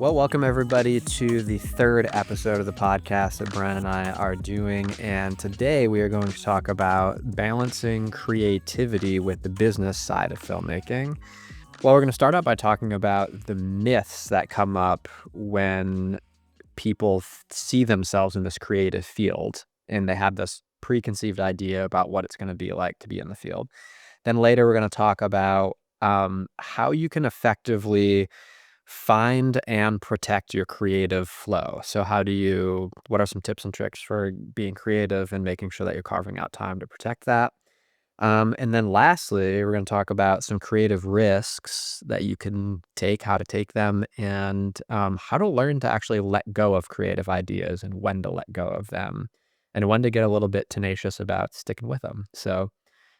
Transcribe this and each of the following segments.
Well, welcome everybody to the third episode of the podcast that Brian and I are doing. And today we are going to talk about balancing creativity with the business side of filmmaking. Well, we're going to start out by talking about the myths that come up when people see themselves in this creative field and they have this preconceived idea about what it's going to be like to be in the field. Then later we're going to talk about how you can effectively find and protect your creative flow. So what are some tips and tricks for being creative and making sure that you're carving out time to protect that? And then lastly, we're going to talk about some creative risks that you can take, how to take them, and how to learn to actually let go of creative ideas and when to let go of them and when to get a little bit tenacious about sticking with them. So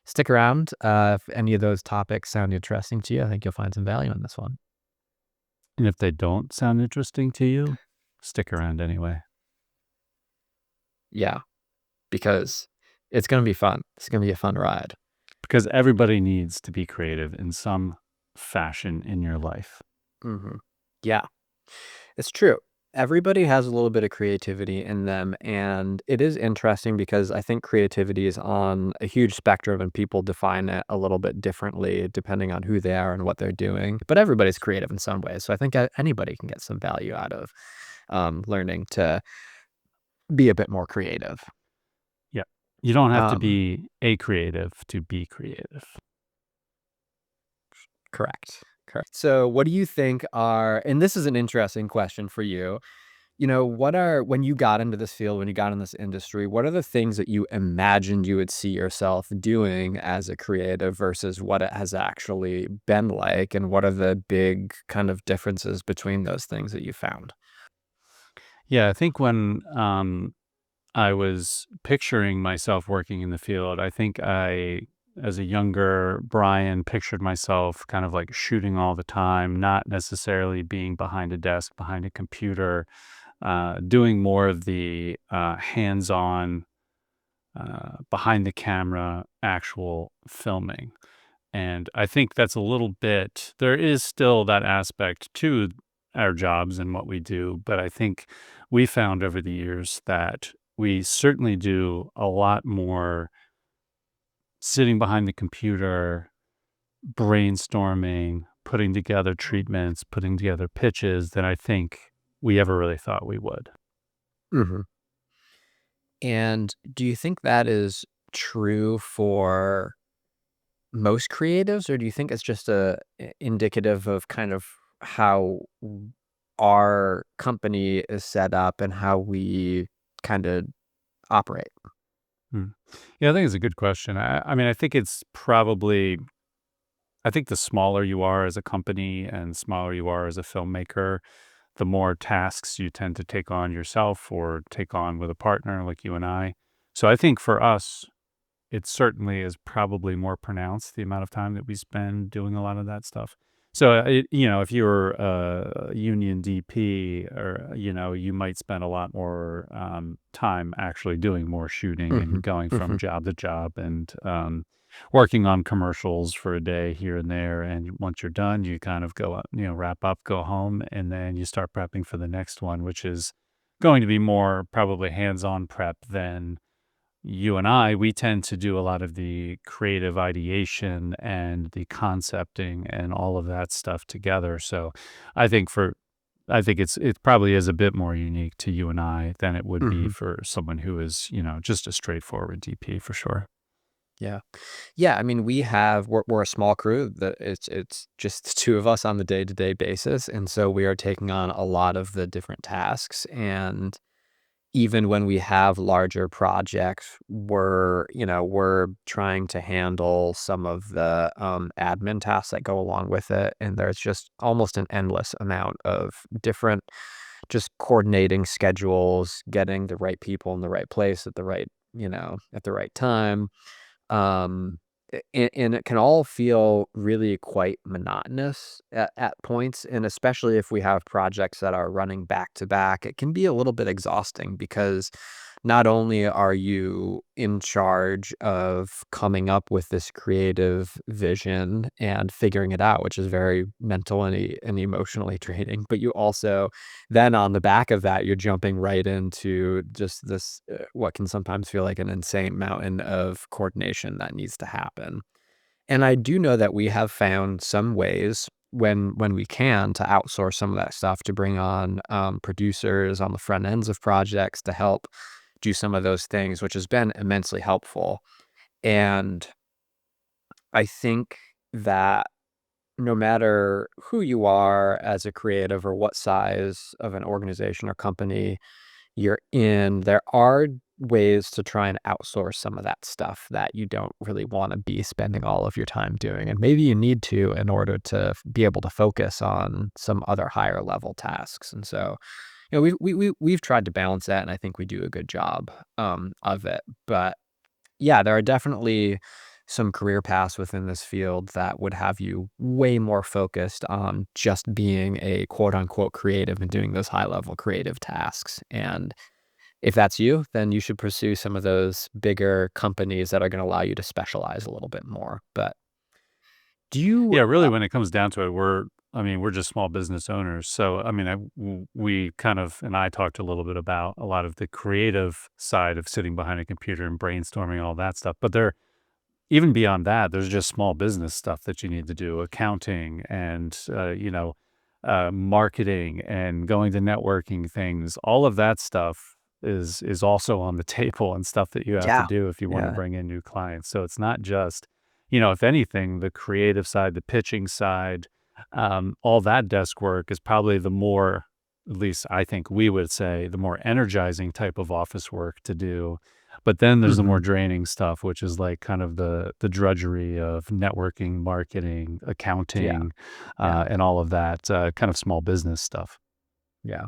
stick around. If any of those topics sound interesting to you, I think you'll find some value in this one. And if they don't sound interesting to you, stick around anyway. Yeah, because it's going to be fun. It's going to be a fun ride. Because everybody needs to be creative in some fashion in your life. Mm-hmm. Yeah, it's true. Everybody has a little bit of creativity in them, and it is interesting because I think creativity is on a huge spectrum and people define it a little bit differently depending on who they are and what they're doing. But everybody's creative in some ways. So I think anybody can get some value out of learning to be a bit more creative. Yeah. You don't have to Um, be a creative to be creative. Correct. So what do you think and this is an interesting question for you, when you got into this field, when you got in this industry, what are the things that you imagined you would see yourself doing as a creative versus what it has actually been like? And what are the big kind of differences between those things that you found? Yeah, I think when I was picturing myself working in the field, I think as a younger Brian, pictured myself kind of like shooting all the time, not necessarily being behind a desk, behind a computer, doing more of the hands-on, behind the camera, actual filming. And I think that's a little bit, there is still that aspect to our jobs and what we do, but I think we found over the years that we certainly do a lot more sitting behind the computer, brainstorming, putting together treatments, putting together pitches than I think we ever really thought we would. Hmm. And do you think that is true for most creatives, or do you think it's just indicative of kind of how our company is set up and how we kind of operate? Hmm. Yeah, I think it's a good question. I mean, I think it's probably, I think the smaller you are as a company and smaller you are as a filmmaker, the more tasks you tend to take on yourself or take on with a partner like you and I. So I think for us, it certainly is probably more pronounced the amount of time that we spend doing a lot of that stuff. So, if you're a union DP or, you might spend a lot more time actually doing more shooting Hmm. and going Hmm. from job to job and working on commercials for a day here and there. And once you're done, you kind of go, wrap up, go home, and then you start prepping for the next one, which is going to be more probably hands-on prep than you and we tend to do a lot of the creative ideation and the concepting and all of that stuff together. So I think it probably is a bit more unique to you and I than it would be Hmm. for someone who is, just a straightforward DP for sure. Yeah. Yeah, I mean, we're a small crew that it's just the two of us on the day-to-day basis, and so we are taking on a lot of the different tasks. And even when we have larger projects, we're trying to handle some of the admin tasks that go along with it. And there's just almost an endless amount of different, just coordinating schedules, getting the right people in the right place at the right time. Um, and it can all feel really quite monotonous at points. And especially if we have projects that are running back to back, it can be a little bit exhausting because not only are you in charge of coming up with this creative vision and figuring it out, which is very mental and emotionally draining, but you also then on the back of that, you're jumping right into just this what can sometimes feel like an insane mountain of coordination that needs to happen. And I do know that we have found some ways when we can to outsource some of that stuff to bring on producers on the front ends of projects to help do some of those things, which has been immensely helpful. And I think that no matter who you are as a creative or what size of an organization or company you're in, there are ways to try and outsource some of that stuff that you don't really wanna be spending all of your time doing, and maybe you need to in order to be able to focus on some other higher level tasks, and so, we've tried to balance that, and I think we do a good job, of it, but yeah, there are definitely some career paths within this field that would have you way more focused on just being a quote unquote creative and doing those high level creative tasks. And if that's you, then you should pursue some of those bigger companies that are going to allow you to specialize a little bit more. But do you, Yeah, really, when it comes down to it, we're just small business owners. So, I mean, we kind of, and I talked a little bit about a lot of the creative side of sitting behind a computer and brainstorming and all that stuff. But even beyond that, there's just small business stuff that you need to do, accounting and, marketing and going to networking things. All of that stuff is also on the table and stuff that you have to yeah, do if you want to yeah, bring in new clients. So it's not just, if anything, the creative side, the pitching side, all that desk work is probably the more, at least I think we would say, the more energizing type of office work to do. But then there's the more hmm draining stuff, which is like kind of the drudgery of networking, marketing, yeah, accounting, yeah, and all of that kind of small business stuff. yeah.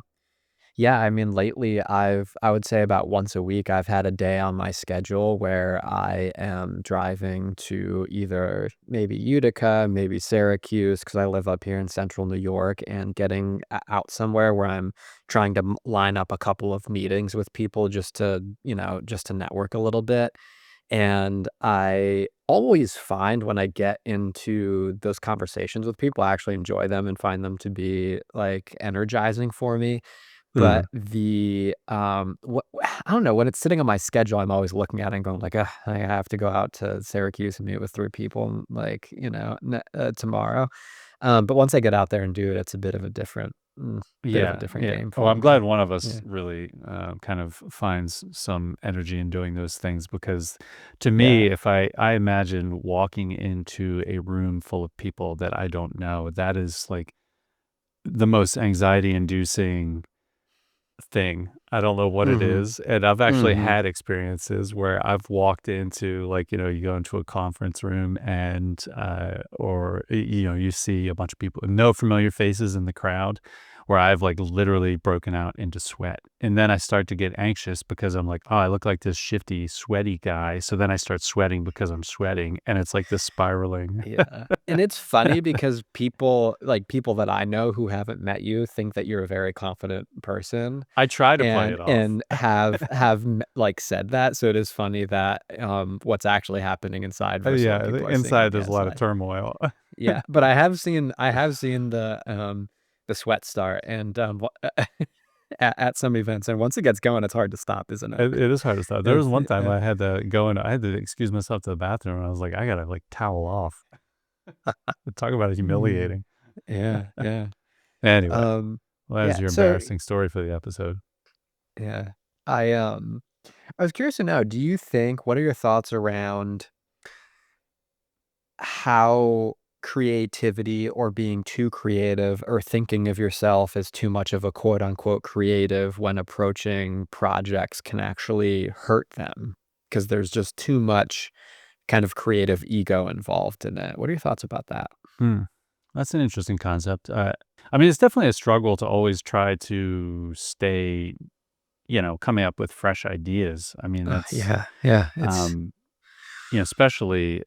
Yeah, I mean, lately, I would say about once a week, I've had a day on my schedule where I am driving to either maybe Utica, maybe Syracuse, because I live up here in central New York, and getting out somewhere where I'm trying to line up a couple of meetings with people just to network a little bit. And I always find when I get into those conversations with people, I actually enjoy them and find them to be like energizing for me. But Mhm. what I don't know, when it's sitting on my schedule, I'm always looking at it and going like, "Ugh, I have to go out to Syracuse and meet with 3 people, like, tomorrow." But once I get out there and do it, it's a bit of a Yeah, different yeah. game Oh, for I'm me. glad one of us Yeah. really kind of finds some energy in doing those things because to Yeah. me, if I imagine walking into a room full of people that I don't know, that is like the most anxiety inducing thing. I don't know what it Mhm. is, and I've actually Mhm. had experiences where I've walked into, like, you go into a conference room and, or, you see a bunch of people, no familiar faces in the crowd, where I've, like, literally broken out into sweat, and then I start to get anxious because I'm like, "Oh, I look like this shifty, sweaty guy," so then I start sweating because I'm sweating, and it's like this spiraling. Yeah, and it's funny because people that I know who haven't met you think that you're a very confident person I try to play and it off. and have said that, so it is funny that, what's actually happening inside versus what Yeah, people the are seeing on inside, the there's a lot of outside. turmoil. Yeah, but I have seen the sweat start and, at some events, and once it gets going, it's hard to stop, isn't it? It is hard to stop. There Yeah, was one time yeah, I had to excuse myself to the bathroom, and I was like, "I gotta, like, towel off." Talk about it mm, humiliating. yeah, yeah, Anyway, um, well, that yeah, was your so embarrassing story for the episode. yeah, I, um I was curious to know, do you think what are your thoughts around how creativity or being too creative or thinking of yourself as too much of a quote unquote creative when approaching projects can actually hurt them? Because there's just too much kind of creative ego involved in it. What are your thoughts about that? Hmm, that's an interesting concept. I mean, it's definitely a struggle to always try to stay, coming up with fresh ideas. I mean, that's, Yeah, yeah, um especially,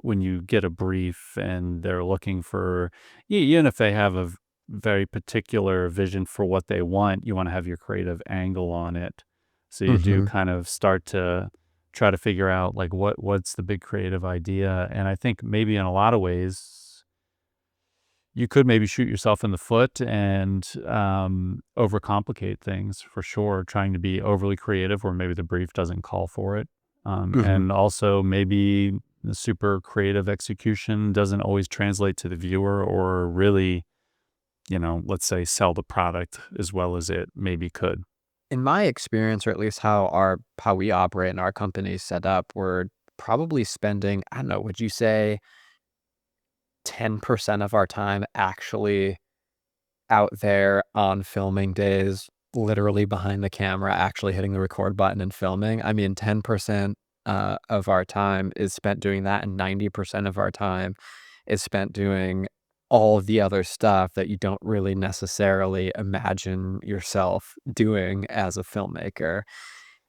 when you get a brief and they're looking for even if they have a very particular vision for what they want, you wanna have your creative angle on it. So you do Mm-hmm. kind of start to try to figure out like what's the big creative idea. And I think maybe in a lot of ways you could maybe shoot yourself in the foot and overcomplicate things for sure, trying to be overly creative where maybe the brief doesn't call for it. Mm-hmm. And also maybe the super creative execution doesn't always translate to the viewer or really, let's say sell the product as well as it maybe could. In my experience, or at least how we operate and our company is set up, we're probably spending, I don't know, would you say 10% of our time actually out there on filming days, literally behind the camera, actually hitting the record button and filming? I mean, 10% of our time is spent doing that, and 90% of our time is spent doing all of the other stuff that you don't really necessarily imagine yourself doing as a filmmaker.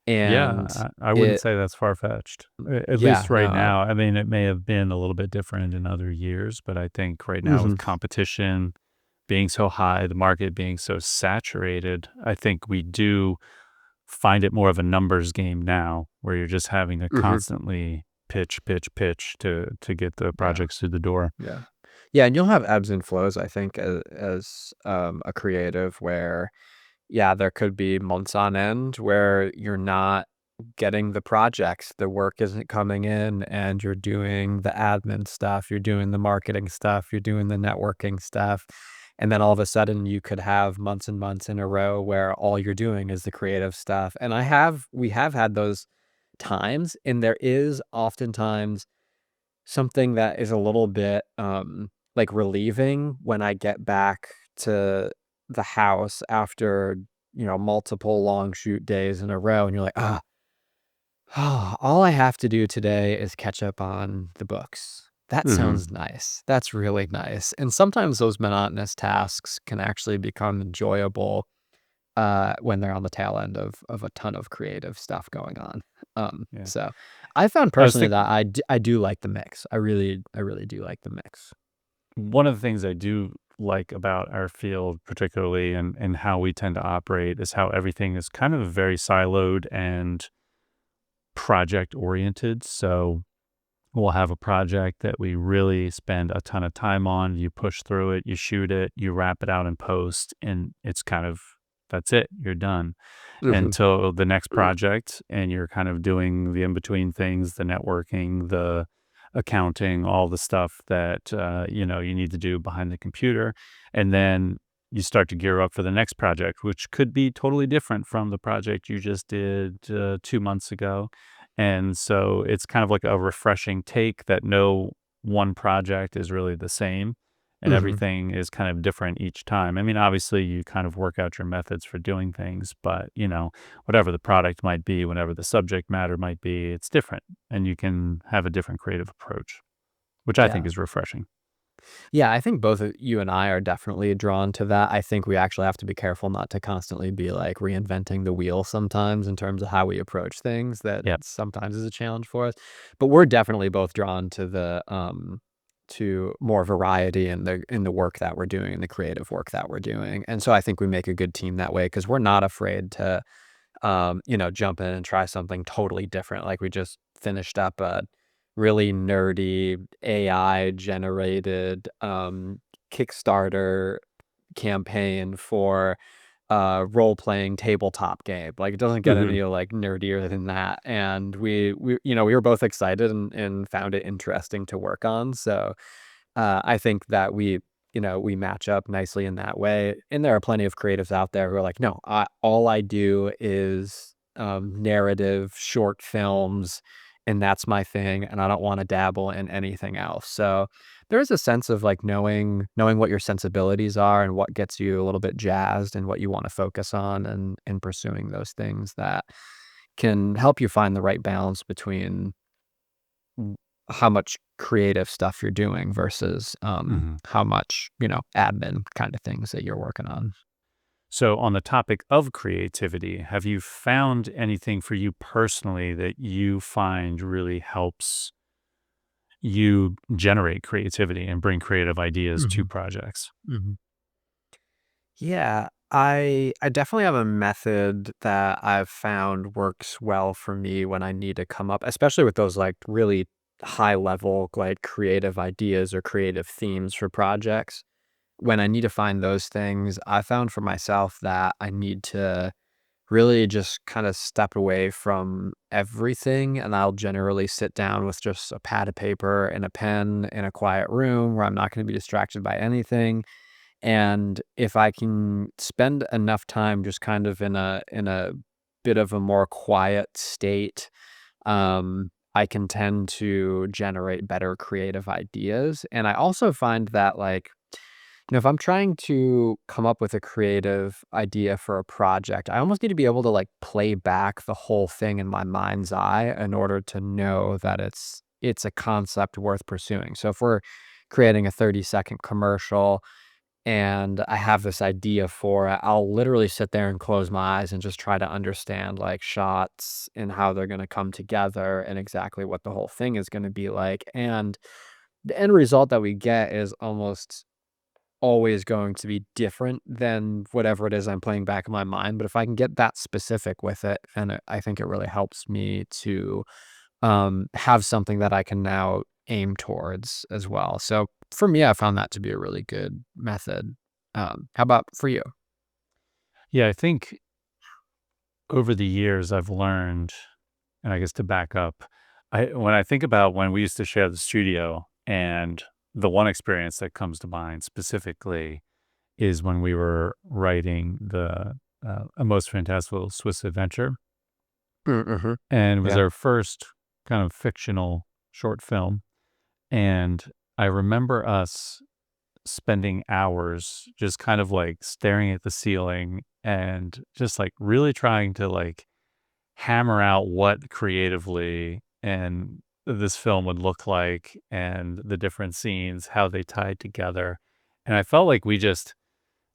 And Yeah, I wouldn't it say that's far-fetched, at yeah, least right no. now. I mean, it may have been a little bit different in other years, but I think right now with Mhm, competition being so high, the market being so saturated, I think we do find it more of a numbers game now where you're just having to mhm, constantly pitch, pitch, pitch to get the yeah, projects through the door. yeah. Yeah, and you'll have ebbs and flows, I think, as a creative where, yeah, there could be months on end where you're not getting the projects, the work isn't coming in, and you're doing the admin stuff, you're doing the marketing stuff, you're doing the networking stuff, and then all of a sudden you could have months and months in a row where all you're doing is the creative stuff, and we have had those times, and there is oftentimes something that is a little bit, like, relieving when I get back to the house after, multiple long shoot days in a row, and you're like, "Ah, all I have to do today is catch up on the books." That Mhm. sounds nice. That's really nice, and sometimes those monotonous tasks can actually become enjoyable, when they're on the tail end of a ton of creative stuff going on. Yeah. So I found I was personally thinking that I do like the mix. I really do like the mix. one of the things I do like about our field, particularly and how we tend to operate, is how everything is kind of very siloed and project oriented. So we'll have a project that we really spend a ton of time on. You push through it, you shoot it, you wrap it out in post, and it's kind of that's it. You're done Mhm. until the next project, and you're kind of doing the in between things, the networking, the accounting, all the stuff that you need to do behind the computer, and then you start to gear up for the next project, which could be totally different from the project you just did 2 months ago. And so it's kind of like a refreshing take that no one project is really the same and Mhm. everything is kind of different each time. I mean, obviously, you kind of work out your methods for doing things, but whatever the product might be, whatever the subject matter might be, it's different and you can have a different creative approach, which I think Yeah. is refreshing. Yeah, I think both of you and I are definitely drawn to that. I think we actually have to be careful not to constantly be, like, reinventing the wheel sometimes in terms of how we approach things. That Yeah. sometimes is a challenge for us. But we're definitely both drawn to more variety in the work that we're doing, in the creative work that we're doing. And so I think we make a good team that way because 'cause we're not afraid to jump in and try something totally different. Like we just finished up a really nerdy AI generated Kickstarter campaign for a role playing tabletop game. Like it doesn't get Hmm. any like nerdier than that. And we were both excited and found it interesting to work on. So I think that we match up nicely in that way, and there are plenty of creatives out there who are like, "No, all I do is, narrative short films, and that's my thing, and I don't wanna dabble in anything else." So, there is a sense of, like, knowing what your sensibilities are and what gets you a little bit jazzed and what you wanna focus on and pursuing those things that can help you find the right balance between w how much creative stuff you're doing versus, Hmm. how much, admin kinda things that you're working on. So, on the topic of creativity, have you found anything for you personally that you find really helps you generate creativity and bring creative ideas to Mhm, projects? mhm. Yeah. I definitely have a method that I've found works well for me when I need to come up, especially with those like really high level like creative ideas or creative themes for projects. When I need to find those things, I found for myself that I need to really just kind of step away from everything, and I'll generally sit down with just a pad of paper and a pen in a quiet room where I'm not going to be distracted by anything. And if I can spend enough time just kind of in a bit of a more quiet state, I can tend to generate better creative ideas. And I also find that like, if I'm trying to come up with a creative idea for a project, I almost need to be able to like play back the whole thing in my mind's eye in order to know that it's a concept worth pursuing. So if we're creating a 30-second commercial and I have this idea for it, I'll literally sit there and close my eyes and just try to understand like shots and how they're going to come together and exactly what the whole thing is going to be like. And the end result that we get is almost always going to be different than whatever it is I'm playing back in my mind. But if I can get that specific with it, and I think it really helps me to have something that I can now aim towards as well. So for me, I found that to be a really good method. How about for you? Yeah, I think over the years I've learned, and I guess to back up, when I think about when we used to share the studio, and the one experience that comes to mind specifically is when we were writing the A Most Fantastical Swiss Adventure, Mm-hmm. and it was Yeah. our first kind of fictional short film. And I remember us spending hours just kind of like staring at the ceiling and just like really trying to like hammer out what creatively and this film would look like and the different scenes, how they tied together. And I felt like we just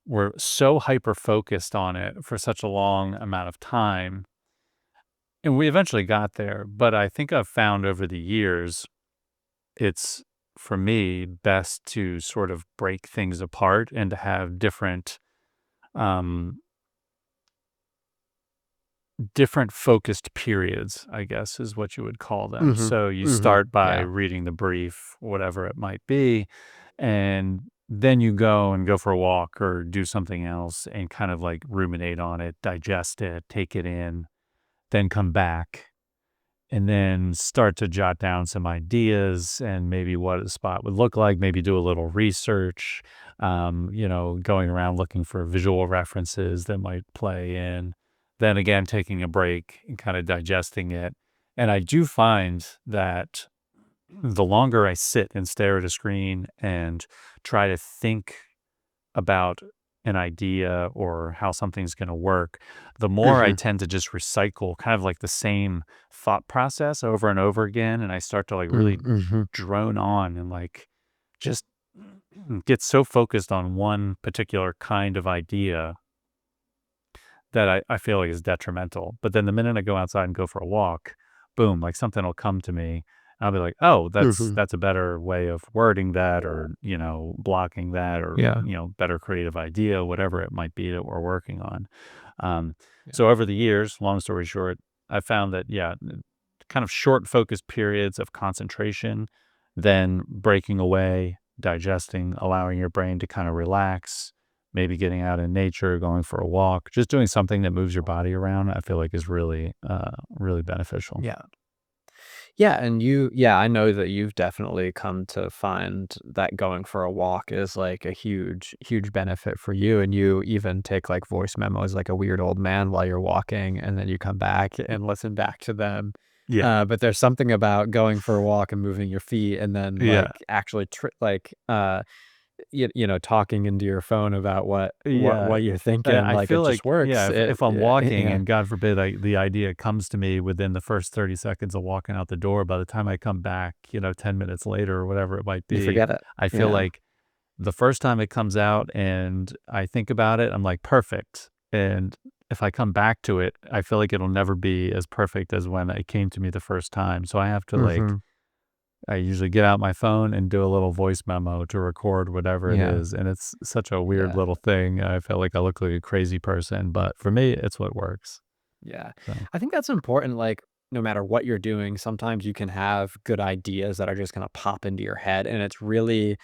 were so hyper focused on it for such a long amount of time. And we eventually got there. But I think I've found over the years, it's for me best to sort of break things apart and to have um, different focused periods, I guess, is what you would call them. Mm-hmm. So you Mm-hmm. start by Yeah. reading the brief, whatever it might be, and then you go and go for a walk or do something else and kind of like ruminate on it, digest it, take it in, then come back and then start to jot down some ideas and maybe what a spot would look like, maybe do a little research, going around looking for visual references that might play in. Then again, taking a break and kind of digesting it. And I do find that the longer I sit and stare at a screen and try to think about an idea or how something's going to work, the more I Mm-hmm. tend to just recycle kind of like the same thought process over and over again. And I start to like really Mm-hmm. drone on and like just get so focused on one particular kind of idea that I feel like is detrimental. But then the minute I go outside and go for a walk, boom, like something will come to me. I'll be like, oh, Mm-hmm. that's a better way of wording that, or blocking that, or Yeah. better creative idea, whatever it might be that we're working on. Um, Yeah. so over the years, long story short, I found that kind of short focused periods of concentration, then breaking away, digesting, allowing your brain to kind of relax, maybe getting out in nature, going for a walk, just doing something that moves your body around, I feel like is really, really beneficial. Yeah. Yeah, and I know that you've definitely come to find that going for a walk is like a huge, huge benefit for you. And you even take like voice memos like a weird old man while you're walking, and then you come back and listen back to them. Yeah. But there's something about going for a walk and moving your feet, and then Yeah. like actually talking into your phone about what what Yeah. what you're thinking. I Like feel it just like, works. if I'm Yeah, walking yeah. and God forbid the idea comes to me within the first 30 seconds of walking out the door, by the time I come back, 10 minutes later or whatever it might You be, forget it. I feel Yeah. like the first time it comes out and I think about it, I'm like, perfect. And if I come back to it, I feel like it'll never be as perfect as when it came to me the first time. So I have to like Mm-hmm. I usually get out my phone and do a little voice memo to record whatever it Yeah. is, and it's such a weird Yeah. little thing. I feel like I look like a crazy person, but for me, it's what works. Yeah. So, I think that's important. Like, no matter what you're doing, sometimes you can have good ideas that are just going to pop into your head. And it's really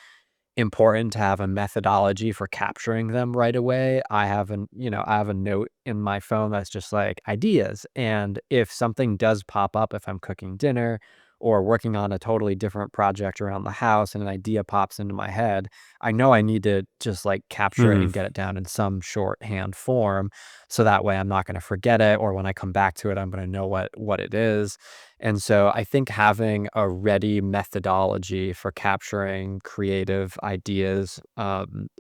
important to have a methodology for capturing them right away. I have a note in my phone that's just like ideas. And if something does pop up, if I'm cooking dinner or working on a totally different project around the house and an idea pops into my head, I know I need to just like capture it mhm, and get it down in some shorthand form. So that way I'm not going to forget it. Or when I come back to it, I'm going to know what it is. And so I think having a ready methodology for capturing creative ideas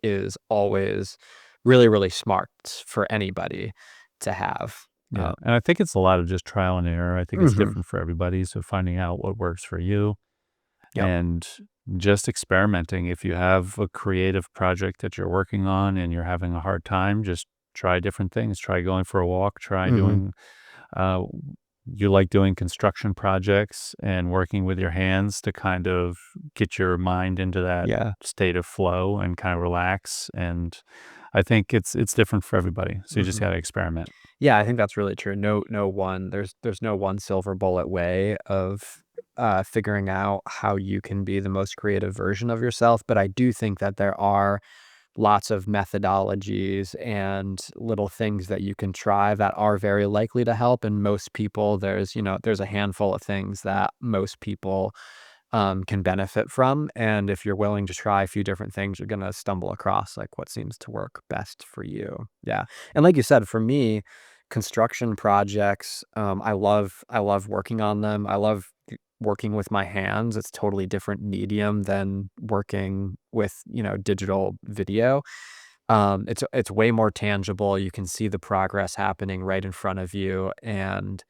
is always really, really smart for anybody to have. yeah, and I think it's a lot of just trial and error. I think it's Mhm. different for everybody, so finding out what works for you Yep. and just experimenting. If you have a creative project that you're working on and you're having a hard time, just try different things. Try going for a walk, try Mhm. doing uh, you like doing construction projects and working with your hands to kind of get your mind into that Yeah. state of flow and kind of relax. And I think it's different for everybody. So you just Mhm. got to experiment. Yeah, I think that's really true. No one there's no one silver bullet way of figuring out how you can be the most creative version of yourself, but I do think that there are lots of methodologies and little things that you can try that are very likely to help. And most people, there's a handful of things that most people can benefit from. And if you're willing to try a few different things, you're going to stumble across like what seems to work best for you. Yeah. And like you said, for me, construction projects, I love working on them. I love working with my hands. It's totally different medium than working with, digital video. It's way more tangible. You can see the progress happening right in front of you. And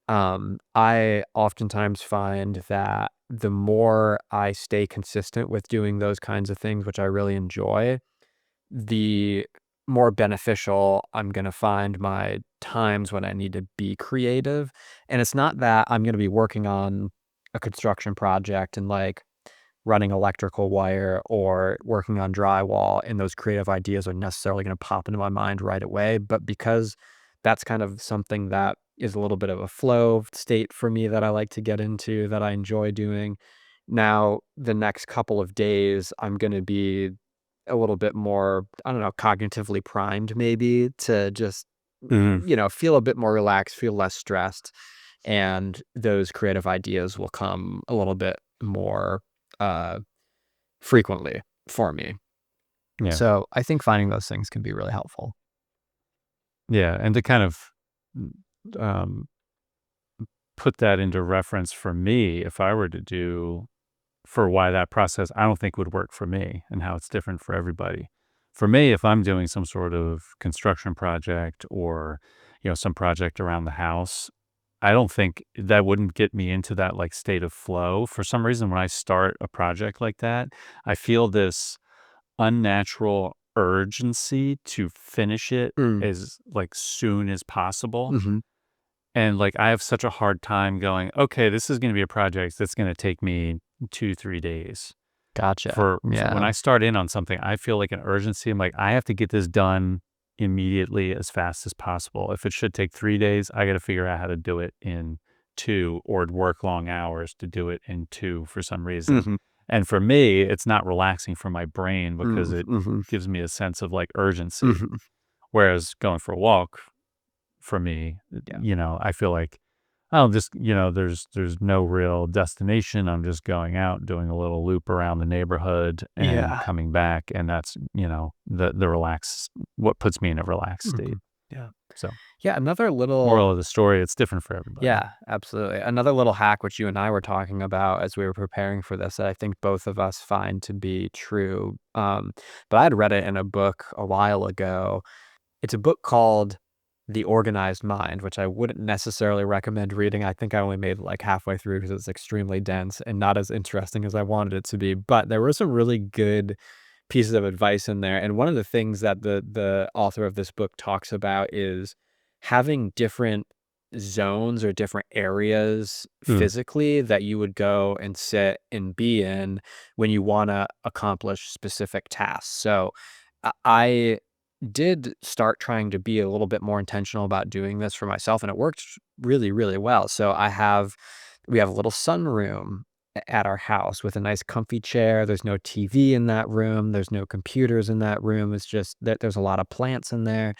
I oftentimes find that the more I stay consistent with doing those kinds of things, which I really enjoy, the more beneficial I'm gonna find my times when I need to be creative. And it's not that I'm gonna be working on a construction project and like running electrical wire or working on drywall, and those creative ideas are necessarily going to pop into my mind right away. But because that's kind of something that is a little bit of a flow state for me that I like to get into, that I enjoy doing. Now, the next couple of days, I'm going to be a little bit more, I don't know, cognitively primed maybe to just, Mhm. feel a bit more relaxed, feel less stressed. And those creative ideas will come a little bit more uh, frequently for me. Yeah. So I think finding those things can be really helpful. Yeah. And to kind of mm, um, put that into reference for me, if I were to do for why that process I don't think would work for me and how it's different for everybody. For me, if I'm doing some sort of construction project or, some project around the house, I don't think that wouldn't get me into that like state of flow. For some reason, when I start a project like that, I feel this unnatural urgency to finish it Mm, as like soon as possible. mhm. And, like, I have such a hard time going, "Okay, this is gonna be a project that's gonna take me 2, 3 days." Gotcha. For when Yeah. I start in on something, I feel like an urgency. I'm like, "I have to get this done immediately as fast as possible." If it should take 3 days, I gotta figure out how to do it in 2 or work long hours to do it in 2 for some reason. Mhm. And for me, it's not relaxing for my brain because Mm, it mhm. gives me a sense of, like, urgency. Mhm. Whereas going for a walk for me, Yeah. I feel like I'll just, there's no real destination. I'm just going out, doing a little loop around the neighborhood and Yeah. coming back. And that's, the relaxed, what puts me in a relaxed state. Mhm. Yeah. So, Yeah, another little moral of the story, it's different for everybody. yeah, absolutely. Another little hack which you and I were talking about as we were preparing for this that I think both of us find to be true, but I had read it in a book a while ago. It's a book called The Organized Mind, which I wouldn't necessarily recommend reading. I think I only made it, like, halfway through because it's extremely dense and not as interesting as I wanted it to be, but there were some really good pieces of advice in there, and one of the things that the author of this book talks about is having different zones or different areas Mm. physically that you would go and sit and be in when you want to accomplish specific tasks. So I did start trying to be a little bit more intentional about doing this for myself, and it worked really, really well. So we have a little sunroom at our house with a nice comfy chair. There's no TV in that room. There's no computers in that room. It's just that there's a lot of plants in there.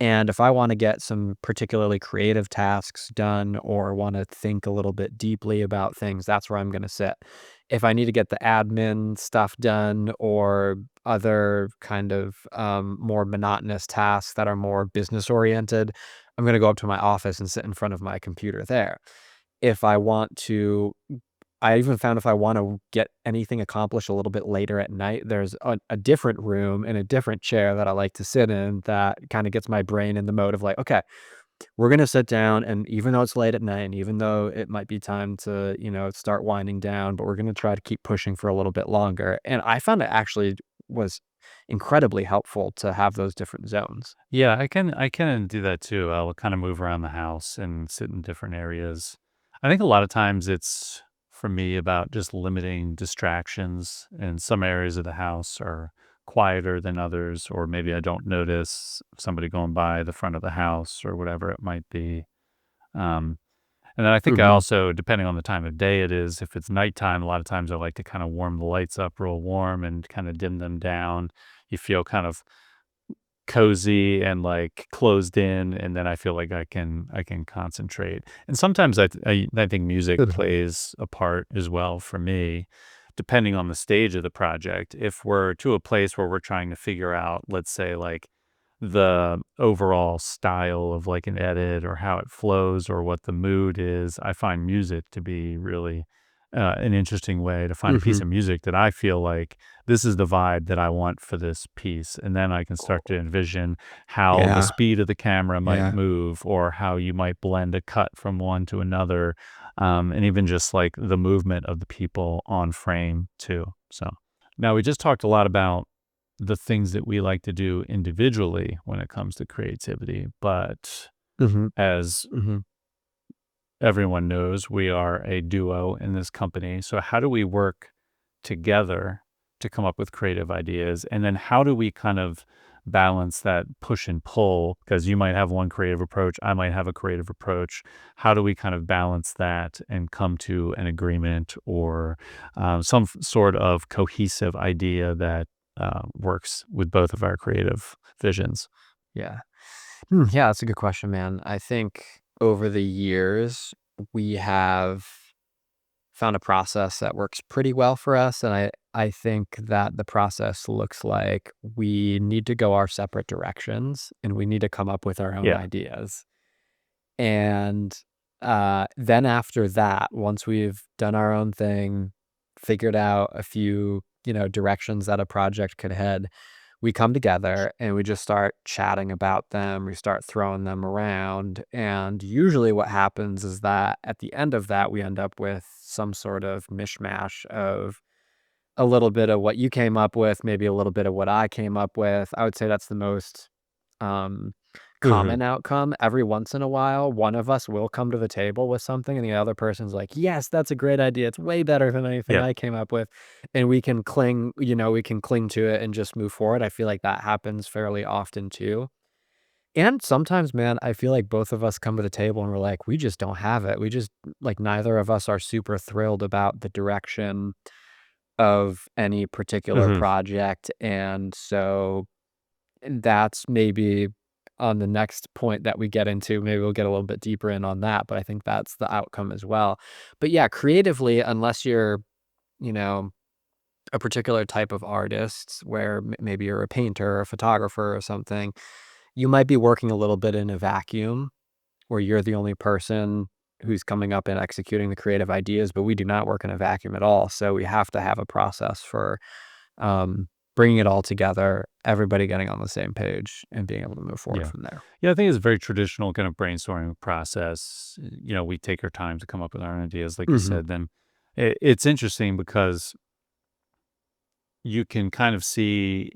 And if I want to get some particularly creative tasks done or want to think a little bit deeply about things, that's where I'm going to sit. If I need to get the admin stuff done or other kind of more monotonous tasks that are more business oriented, I'm going to go up to my office and sit in front of my computer there. If I want to I even found if I wanna get anything accomplished a little bit later at night, there's a different room and a different chair that I like to sit in that kinda gets my brain in the mode of like, "Okay, we're gonna sit down, and even though it's late at night, and even though it might be time to, start winding down, but we're gonna try to keep pushing for a little bit longer." And I found it actually was incredibly helpful to have those different zones. Yeah, I can do that too. I'll kind of move around the house and sit in different areas. I think a lot of times it's for me about just limiting distractions, and some areas of the house are quieter than others, or maybe I don't notice somebody going by the front of the house or whatever it might be. Um, and then I think I Mhm. also, depending on the time of day it is, if it's nighttime, a lot of times I like to kind of warm the lights up real warm and kind of dim them down. You feel kind of cozy and, like, closed in, and then I feel like I can concentrate. And sometimes I think music Mhm. plays a part as well for me, depending on the stage of the project. If we're to a place where we're trying to figure out, let's say, like, the overall style of, like, an edit or how it flows or what the mood is, I find music to be really, an interesting way to find a piece Mhm. of music that I feel like this is the vibe that I want for this piece. And then I can start to Cool. envision how the Yeah. speed of the camera might Yeah. move or how you might blend a cut from one to another. And even just like the movement of the people on frame too. So now we just talked a lot about the things that we like to do individually when it comes to creativity. But Mhm. as Mhm. everyone knows, we are a duo in this company. So how do we work together to come up with creative ideas? And then how do we kind of balance that push and pull? Because you might have one creative approach, I might have a creative approach. How do we kind of balance that and come to an agreement or sort of cohesive idea that works with both of our creative visions? Yeah. Yeah, that's a good question, man. I think over the years, we have found a process that works pretty well for us, and I think that the process looks like we need to go our separate directions, and we need to come up with our own Yeah. ideas. And, then after that, once we've done our own thing, figured out a few, directions that a project could head, we come together and we just start chatting about them. We start throwing them around. And usually what happens is that at the end of that, we end up with some sort of mishmash of a little bit of what you came up with, maybe a little bit of what I came up with. I would say that's the most um, Hmm. common outcome. Every once in a while, one of us will come to the table with something, and the other person's like, "Yes, that's a great idea. It's way better than anything Yeah. I came up with." And we can cling to it and just move forward. I feel like that happens fairly often too. And sometimes, man, I feel like both of us come to the table and we're like, we just don't have it. We just like neither of us are super thrilled about the direction of any particular Hmm. project. And so that's maybe on the next point that we get into, maybe we'll get a little bit deeper in on that, but I think that's the outcome as well. But yeah, creatively, unless you're, you know, a particular type of artist where maybe you're a painter or a photographer or something, you might be working a little bit in a vacuum where you're the only person who's coming up and executing the creative ideas, but we do not work in a vacuum at all. So we have to have a process for bringing it all together, everybody getting on the same page and being able to move forward Yeah. from there. Yeah, I think it's a very traditional kind of brainstorming process. We take our time to come up with our ideas, like you Mhm. said. Then it's interesting because you can kind of see,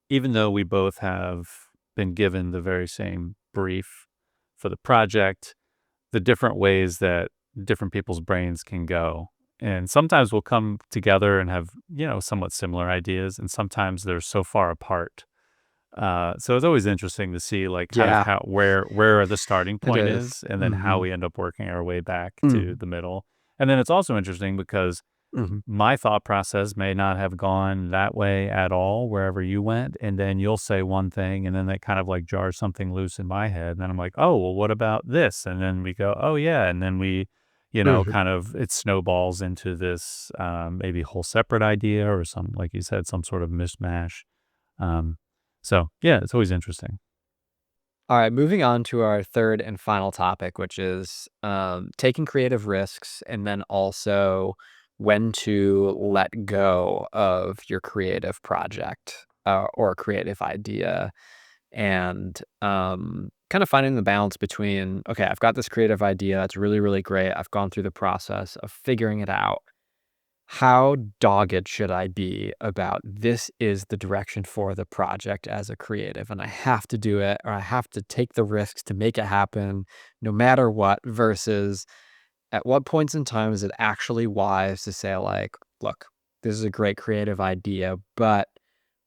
even though we both have been given the very same brief for the project, the different ways that different people's brains can go. And sometimes we'll come together and have, somewhat similar ideas, and sometimes they're so far apart. So it's always interesting to see like kind of Yeah, how where the starting it point is. is, and then how Mm-hmm. we end up working our way back to Mm-hmm. the middle. And then it's also interesting because Mm-hmm. my thought process may not have gone that way at all wherever you went, and then you'll say one thing, and then that kind of like jars something loose in my head, and then I'm like, oh well, what about this? And then we go, oh yeah, and then we, Mm-hmm. kind of it snowballs into this maybe whole separate idea, or some, like you said, some sort of mishmash. um, so yeah, it's always interesting. All right, moving on to our third and final topic, which is taking creative risks and then also when to let go of your creative project or creative idea and kind of finding the balance between, okay, I've got this creative idea that's really, really great. I've gone through the process of figuring it out. How dogged should I be about this is the direction for the project as a creative, and I have to do it or I have to take the risks to make it happen no matter what, versus at what points in time is it actually wise to say, like, look, this is a great creative idea, but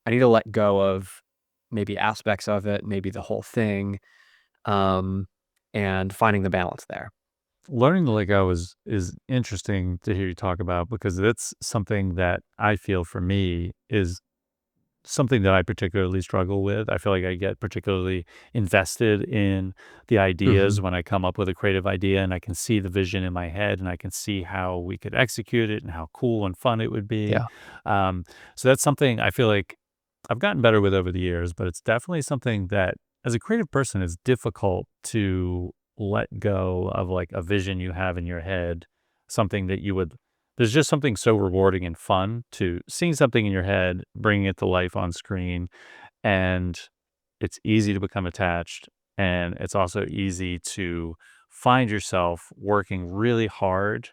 I need to let go of maybe aspects of it, maybe the whole thing, um, and finding the balance there. Learning to let go is interesting to hear you talk about, because it's something that I feel for me is something that I particularly struggle with. I feel like I get particularly invested in the ideas Mhm. when I come up with a creative idea, and I can see the vision in my head, and I can see how we could execute it and how cool and fun it would be. Yeah. Um, so that's something I feel like I've gotten better with over the years, but it's definitely something that as a creative person is difficult to let go of, like a vision you have in your head, something that you would there's just something so rewarding and fun to seeing something in your head, bringing it to life on screen, and it's easy to become attached, and it's also easy to find yourself working really hard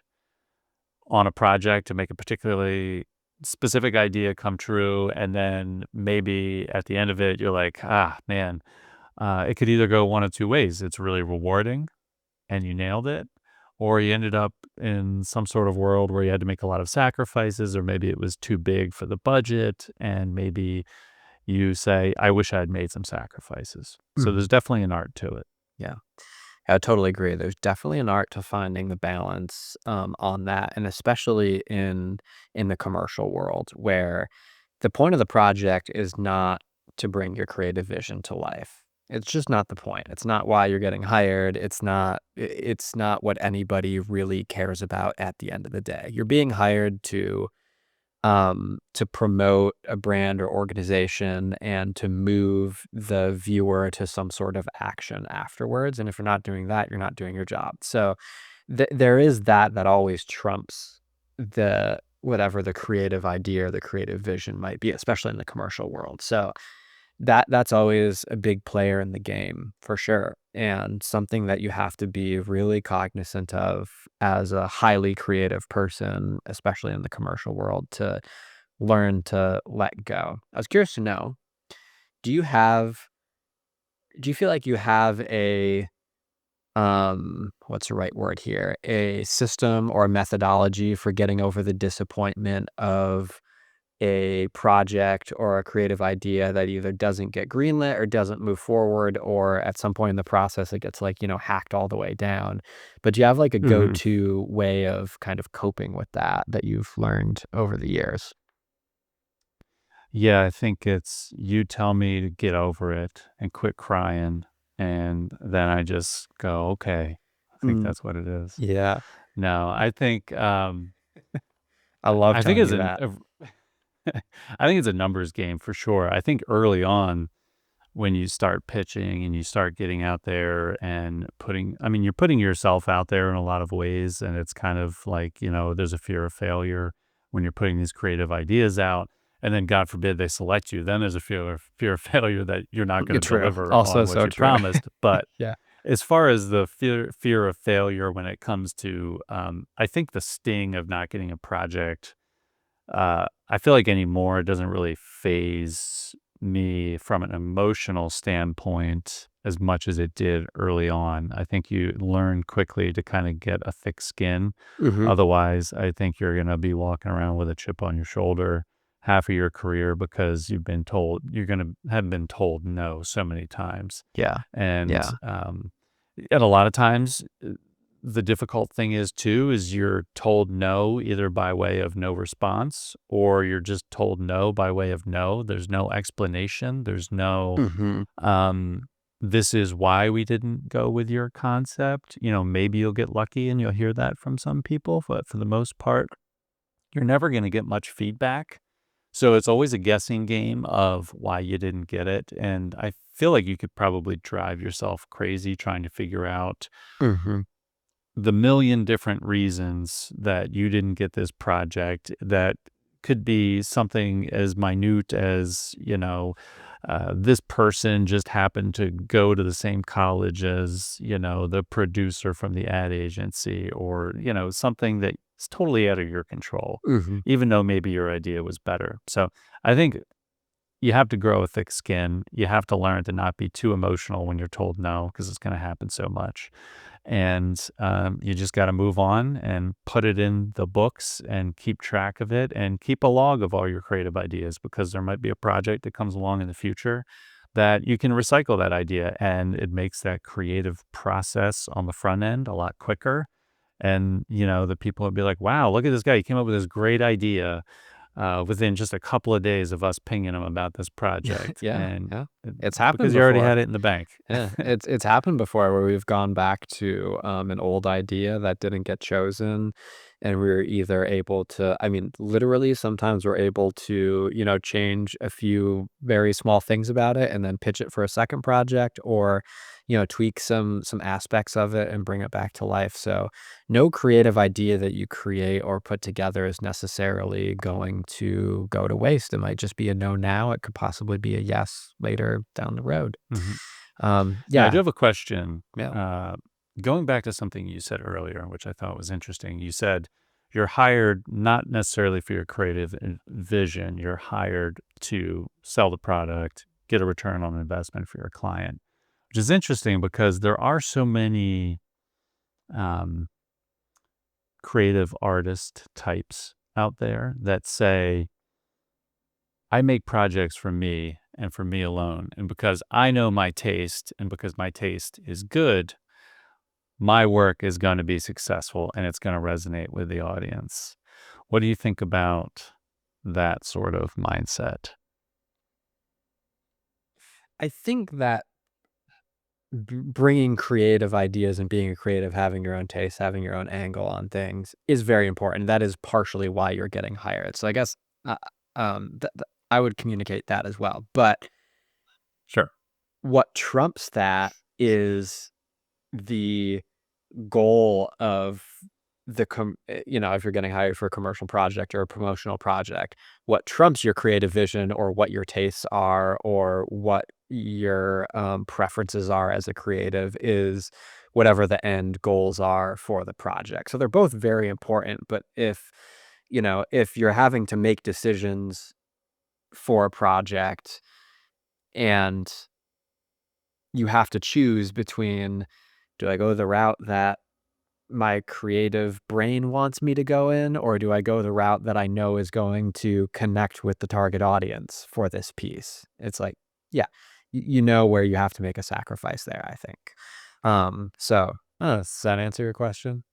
on a project to make a particularly specific idea come true, and then maybe at the end of it, you're like, "Ah, man, it could either go one of 2 ways. It's really rewarding and you nailed it, or you ended up in some sort of world where you had to make a lot of sacrifices, or maybe it was too big for the budget, and maybe you say, I wish I had made some sacrifices. So there's Mhm. definitely an art to it. Yeah. I totally agree. There's definitely an art to finding the balance on that, and especially in the commercial world, where the point of the project is not to bring your creative vision to life. It's just not the point. It's not why you're getting hired. It's not what anybody really cares about at the end of the day. You're being hired to promote a brand or organization and to move the viewer to some sort of action afterwards. And if you're not doing that, you're not doing your job. So there is that always trumps the whatever the creative idea or the creative vision might be, especially in the commercial world. So that's always a big player in the game for sure, and something that you have to be really cognizant of as a highly creative person, especially in the commercial world, to learn to let go. I was curious to know, do you have do you feel like you have a, what's the right word here? A system or a methodology for getting over the disappointment of a project or a creative idea that either doesn't get greenlit or doesn't move forward, or at some point in the process it gets like, hacked all the way down. But do you have like a Mhm. go-to way of kind of coping with that you've learned over the years? Yeah, I think it's you tell me to get over it and quit crying, and then I just go, okay. I think Mm, that's what it is. yeah. No, I think I love I think telling it's you that. I think it's a numbers game for sure. I think early on, when you start pitching and you start getting out there and you're putting yourself out there in a lot of ways. And it's kind of like, there's a fear of failure when you're putting these creative ideas out. And then God forbid they select you. Then there's a fear of failure that you're not going Yeah, to true. deliver Also on what so you true. promised. But Yeah. as far as the fear of failure when it comes to, I think the sting of not getting a project, I feel like anymore it doesn't really phase me from an emotional standpoint as much as it did early on. I think you learn quickly to kind of get a thick skin. Hmm. Otherwise, I think you're going to be walking around with a chip on your shoulder half of your career because you're going to have been told no so many times. Yeah. And, Yeah. and a lot of times, the difficult thing is you're told no either by way of no response or you're just told no by way of no. There's no explanation. There's no, Hmm. um, this is why we didn't go with your concept. Maybe you'll get lucky and you'll hear that from some people, but for the most part, you're never going to get much feedback. So it's always a guessing game of why you didn't get it. And I feel like you could probably drive yourself crazy trying to figure out Hmm. the million different reasons that you didn't get this project that could be something as minute as, this person just happened to go to the same college as, the producer from the ad agency or, something that is totally out of your control, Hmm. even though maybe your idea was better. So I think you have to grow a thick skin. You have to learn to not be too emotional when you're told no, because it's going to happen so much. And you just got to move on and put it in the books and keep track of it and keep a log of all your creative ideas because there might be a project that comes along in the future that you can recycle that idea and it makes that creative process on the front end a lot quicker. And, the people would be like, wow, look at this guy. He came up with this great idea within just a couple of days of us pinging him about this project. Yeah. And Yeah. It's it's happened because you already before. had it in the bank. Yeah, it's happened before where we've gone back to, an old idea that didn't get chosen, and we were either able to, I mean, literally, sometimes we're able to, change a few very small things about it and then pitch it for a second project or, tweak some aspects of it and bring it back to life. So, no creative idea that you create or put together is necessarily going to go to waste. It might just be a no now. It could possibly be a yes later down the road. Mhm. Now, I do Yeah, have a question. yeah. Going back to something you said earlier, which I thought was interesting. You said you're hired not necessarily for your creative vision, you're hired to sell the product, get a return on investment for your client, which is interesting because there are so many um, creative artist types out there that say, I make projects for me and for me alone. And because I know my taste and because my taste is good, my work is going to be successful and it's going to resonate with the audience. What do you think about that sort of mindset? I think that bringing creative ideas and being a creative, having your own taste, having your own angle on things is very important. That is partially why you're getting hired. So I guess uh, I would communicate that as well. But Sure. what trumps that is the goal of if you're getting hired for a commercial project or a promotional project, what trumps your creative vision or what your tastes are or what your preferences are as a creative is whatever the end goals are for the project. So they're both very important, but if you're having to make decisions for a project and you have to choose between, do I go the route that my creative brain wants me to go in, or do I go the route that I know is going to connect with the target audience for this piece? It's like, yeah, you know where you have to make a sacrifice there, I think. So, does that answer your question?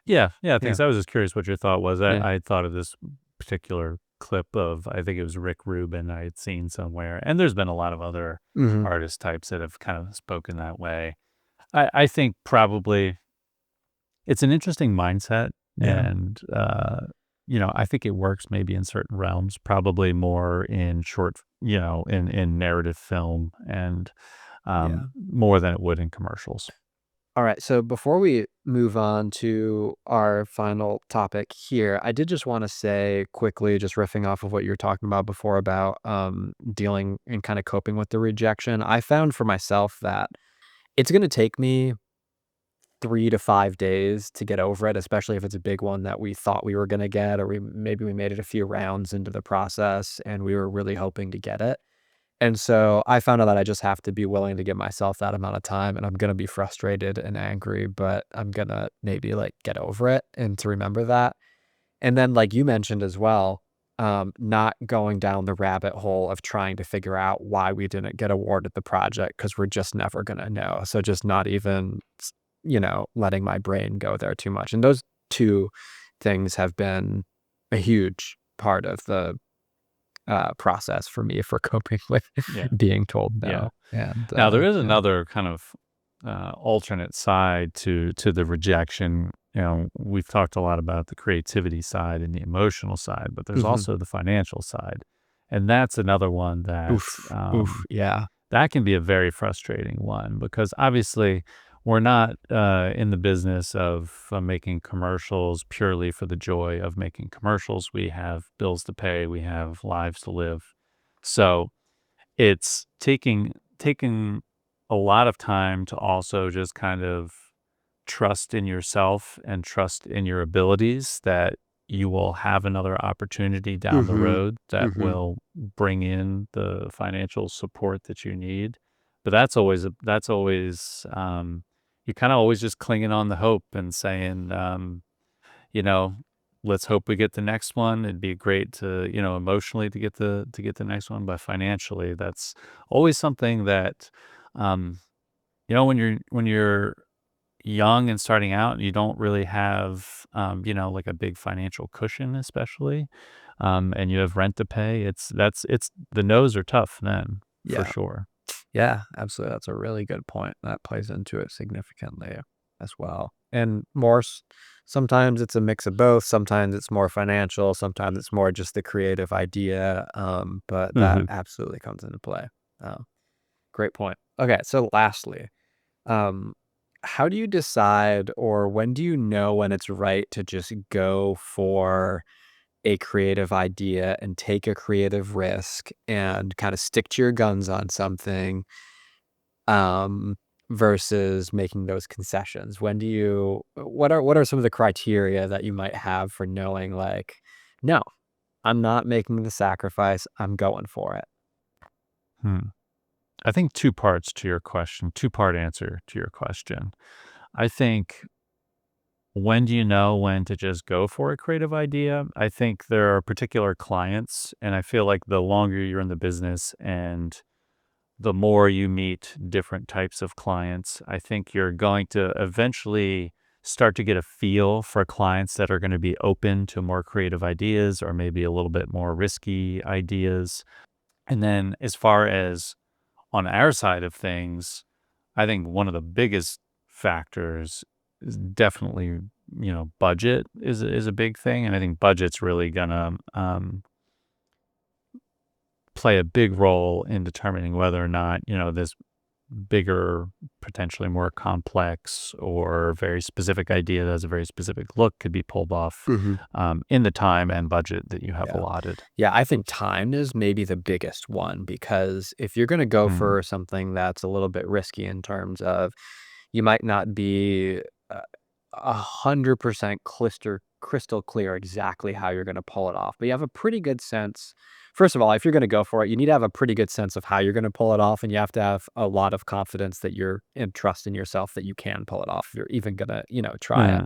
Yeah. Yeah. Yeah. Thanks. I was just curious what your thought was. Yeah. I had thought of this particular clip of, I think it was Rick Rubin I had seen somewhere. And there's been a lot of other Mhm. artist types that have kind of spoken that way. I think probably it's an interesting mindset, Yeah. and, I think it works maybe in certain realms, probably more in in narrative film and, Yeah. more than it would in commercials. All right. So before we move on to our final topic here, I did just want to say quickly, just riffing off of what you were talking about before about dealing and kind of coping with the rejection. I found for myself that it's going to take me 3 to 5 days to get over it, especially if it's a big one that we thought we were going to get, or maybe we made it a few rounds into the process and we were really hoping to get it. And so I found out that I just have to be willing to give myself that amount of time, and I'm gonna be frustrated and angry, but I'm gonna maybe, like, get over it and to remember that. And then, like you mentioned as well, not going down the rabbit hole of trying to figure out why we didn't get awarded the project because 'cause we're just never gonna know. So just not even, letting my brain go there too much. And those 2 things have been a huge part of the process for me for coping with Yeah. being told Yeah. no, and, Now there is yeah. another kind of alternate side to the rejection. We've talked a lot about the creativity side and the emotional side, but there's Mhm. also the financial side, and that's another one that Oof, oof, yeah. that can be a very frustrating one because obviously we're not in the business of making commercials purely for the joy of making commercials. We have bills to pay, we have lives to live, so it's taking a lot of time to also just kind of trust in yourself and trust in your abilities that you will have another opportunity down the Mhm, road that mhm. will bring in the financial support that you need. But that's always you're kind of always just clinging on the hope and saying, you know, let's hope we get the next one. It'd be great to, emotionally to get the next one, but financially, that's always something that, um, when you're young and starting out, you don't really have, like a big financial cushion, especially, and you have rent to pay. It's the no's are tough then for Yeah. sure. Yeah, absolutely, that's a really good point. That plays into it significantly as well. And sometimes it's a mix of both, sometimes it's more financial, sometimes it's more just the creative idea, but that Hmm. absolutely comes into play. Oh, great point. Okay, so lastly, um, how do you decide or when do you know when it's right to just go for a creative idea and take a creative risk and kinda stick to your guns on something, um, versus making those concessions? When do you what are some of the criteria that you might have for knowing, like, "No, I'm not making the sacrifice, I'm going for it." Hmm. I think two parts to your question, two-part answer to your question. I think when do you know when to just go for a creative idea? I think there are particular clients, and I feel like the longer you're in the business and the more you meet different types of clients, I think you're going to eventually start to get a feel for clients that are going to be open to more creative ideas or maybe a little bit more risky ideas. And then, as far as on our side of things, I think one of the biggest factors is definitely, budget is a big thing, and I think budget's really gonna play a big role in determining whether or not this bigger, potentially more complex or very specific idea that has a very specific look could be pulled off Mhm. in the time and budget that you have Yeah. allotted. Yeah, I think time is maybe the biggest one because if you're gonna go Mm, for something that's a little bit risky in terms of you might not be uh, 100% crystal clear exactly how you're gonna pull it off, but you have a pretty good sense. First of all, if you're gonna go for it, you need to have a pretty good sense of how you're gonna pull it off, and you have to have a lot of confidence that you're and trust in yourself that you can pull it off if you're even gonna, try it. mm,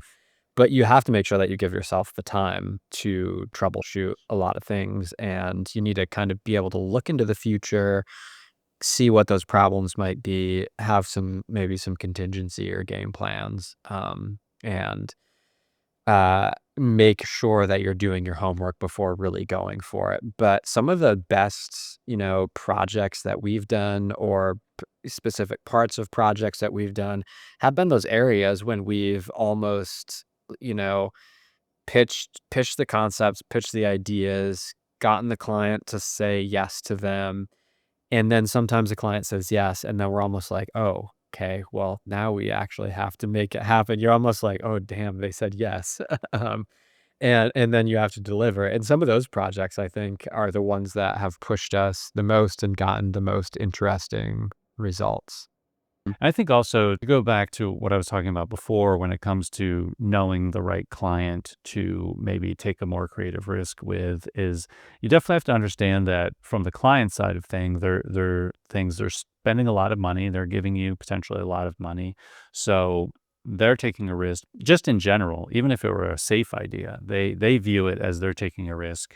But you have to make sure that you give yourself the time to troubleshoot a lot of things, and you need to kind of be able to look into the future, see what those problems might be, have maybe some contingency or game plans, and make sure that you're doing your homework before really going for it. But some of the best, projects that we've done or specific parts of projects that we've done have been those areas when we've almost, you know, pitched the concepts, pitched the ideas, gotten the client to say yes to them, and then sometimes the client says yes, and then we're almost like, "Oh, okay, well, now we actually have to make it happen." You're almost like, "Oh, damn, they said yes." Um, and then you have to deliver, and some of those projects, I think, are the ones that have pushed us the most and gotten the most interesting results. I think also to go back to what I was talking about before when it comes to knowing the right client to maybe take a more creative risk with is you definitely have to understand that from the client side of things, they're spending a lot of money. They're giving you potentially a lot of money. So they're taking a risk just in general, even if it were a safe idea, they view it as they're taking a risk,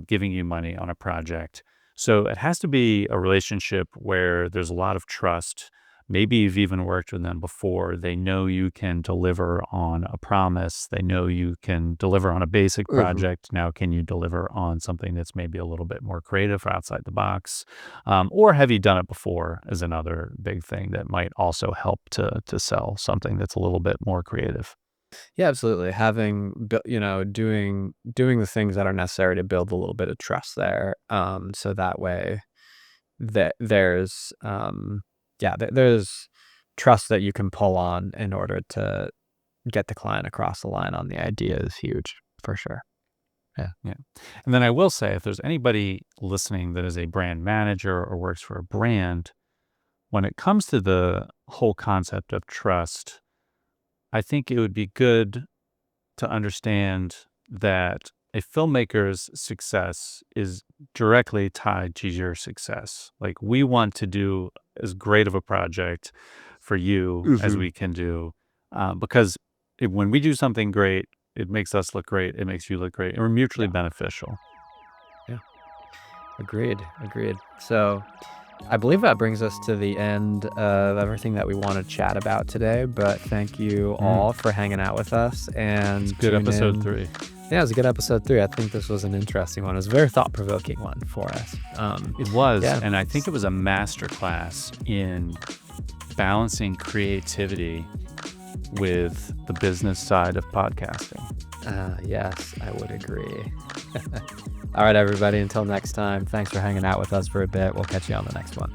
giving you money on a project. So it has to be a relationship where there's a lot of trust. Maybe you've even worked with them before. They know you can deliver on a promise. They know you can deliver on a basic Hmm. project. Now, can you deliver on something that's maybe a little bit more creative or outside the box? Or have you done it before is another big thing that might also help to sell something that's a little bit more creative. Yeah, absolutely. Doing the things that are necessary to build a little bit of trust there, so that way that there's trust that you can pull on in order to get the client across the line on the idea is huge for sure. Yeah. Yeah. And then I will say, if there's anybody listening that is a brand manager or works for a brand, when it comes to the whole concept of trust, I think it would be good to understand that a filmmaker's success is directly tied to your success. Like, we want to do as great of a project for you as Hmm. we can do, because when we do something great, it makes us look great, it makes you look great, and we're mutually Yeah. beneficial. Yeah. Agreed. Agreed. So I believe that brings us to the end of everything that we want to chat about today. But thank you Mm, all for hanging out with us it's and good tune episode in. 3. Yeah, it was a good episode 3. I think this was an interesting one. It was a very thought provoking one for us. It was, Yeah. and I think it was a master class in balancing creativity with the business side of podcasting. Yes, I would agree. All right, everybody. Until next time, thanks for hanging out with us for a bit. We'll catch you on the next one.